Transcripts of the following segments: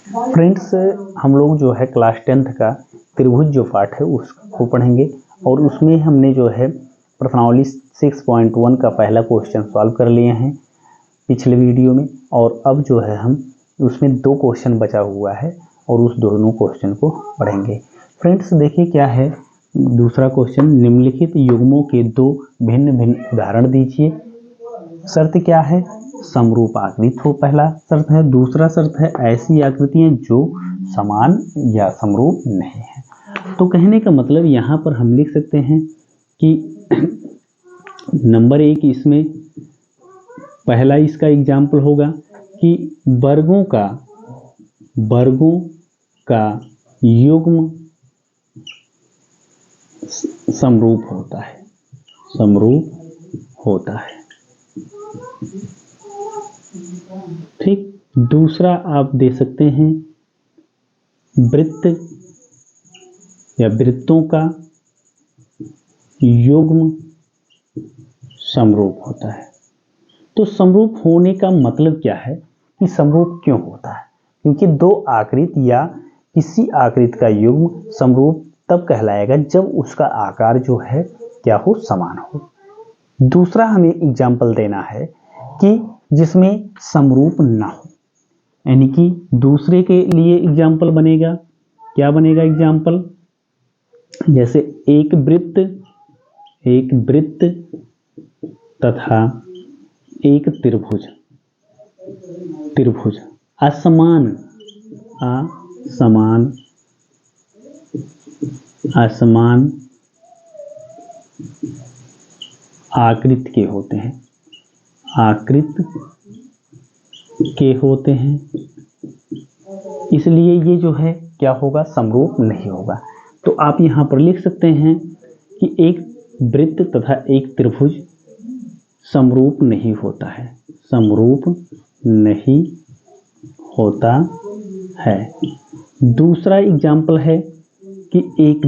Friends, हम लोग जो है क्लास 10th का त्रिभुज जो पार्ट है उसको पढ़ेंगे और उसमें हमने जो है प्रश्नावली 6.1 का पहला क्वेश्चन सॉल्व कर लिए हैं पिछले वीडियो में, और अब जो है हम उसमें 2 क्वेश्चन बचा हुआ है और उस दोनों क्वेश्चन को पढ़ेंगे। फ्रेंड्स देखिए क्या है दूसरा क्वेश्चन, निम्नलिखित युग्मों के 2 भिन्न भिन्न उदाहरण दीजिए। शर्त क्या है? समरूप आकृति हो, पहला शर्त है। दूसरा शर्त है ऐसी आकृतियां जो समान या समरूप नहीं है। तो कहने का मतलब यहाँ पर हम लिख सकते हैं कि नंबर 1 इसमें पहला इसका एग्जाम्पल होगा कि वर्गों का युग्म समरूप होता है। ठीक। दूसरा आप दे सकते हैं वृत्त या वृत्तों का युग्म समरूप होता है। तो समरूप होने का मतलब क्या है कि समरूप क्यों होता है? क्योंकि 2 आकृति या किसी आकृति का युग्म समरूप तब कहलाएगा जब उसका आकार जो है क्या हो, समान हो। दूसरा हमें एग्जाम्पल देना है कि जिसमें समरूप ना हो, यानी कि दूसरे के लिए एग्जाम्पल बनेगा, क्या बनेगा एग्जाम्पल? जैसे एक वृत्त तथा एक त्रिभुज असमान आकृति के होते हैं, इसलिए ये जो है क्या होगा, समरूप नहीं होगा। तो आप यहाँ पर लिख सकते हैं कि एक वृत्त तथा एक त्रिभुज समरूप नहीं होता है। दूसरा एग्जाम्पल है कि एक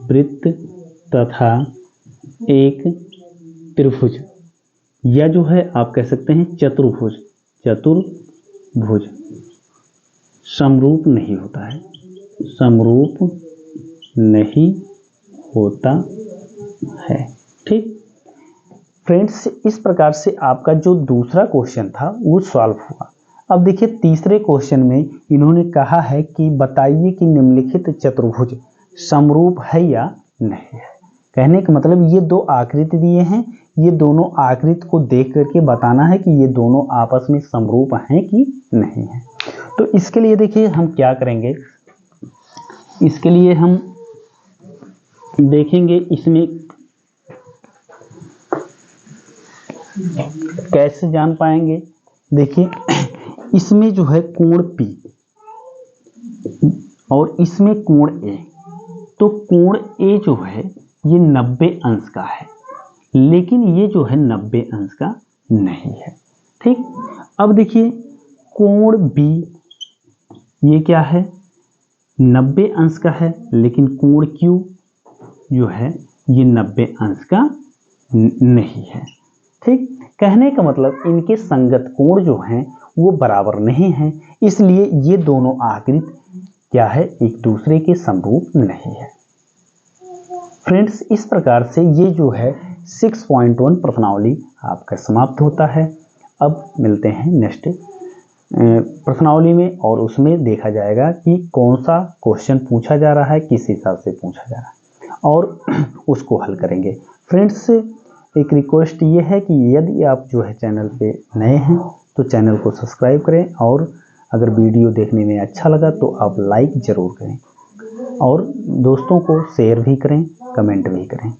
वृत्त तथा एक त्रिभुज, या जो है आप कह सकते हैं चतुर्भुज समरूप नहीं होता है। ठीक फ्रेंड्स, इस प्रकार से आपका जो दूसरा क्वेश्चन था वो सॉल्व हुआ। अब देखिए तीसरे क्वेश्चन में इन्होंने कहा है कि बताइए कि निम्नलिखित चतुर्भुज समरूप है या नहीं है। कहने का मतलब ये 2 आकृति दिए हैं, ये दोनों आकृति को देख करके बताना है कि ये दोनों आपस में समरूप हैं कि नहीं है। तो इसके लिए देखिए हम क्या करेंगे, इसके लिए हम देखेंगे इसमें कैसे जान पाएंगे। देखिए इसमें जो है कोण P और इसमें कोण A, तो कोण A जो है ये 90 अंश का है, लेकिन ये जो है 90 अंश का नहीं है। ठीक। अब देखिए कोण B ये क्या है, 90 अंश का है, लेकिन कोण Q जो है ये 90 अंश का नहीं है। ठीक। कहने का मतलब इनके संगत कोण जो हैं वो बराबर नहीं हैं, इसलिए ये दोनों आकृति क्या है, एक दूसरे के समरूप नहीं है। फ्रेंड्स इस प्रकार से ये जो है 6.1 प्रश्नावली आपका समाप्त होता है। अब मिलते हैं नेक्स्ट प्रश्नावली में, और उसमें देखा जाएगा कि कौन सा क्वेश्चन पूछा जा रहा है, किस हिसाब से पूछा जा रहा है, और उसको हल करेंगे। फ्रेंड्स एक रिक्वेस्ट ये है कि यदि आप जो है चैनल पे नए हैं तो चैनल को सब्सक्राइब करें, और अगर वीडियो देखने में अच्छा लगा तो आप लाइक ज़रूर करें, और दोस्तों को शेयर भी करें, कमेंट भी करें।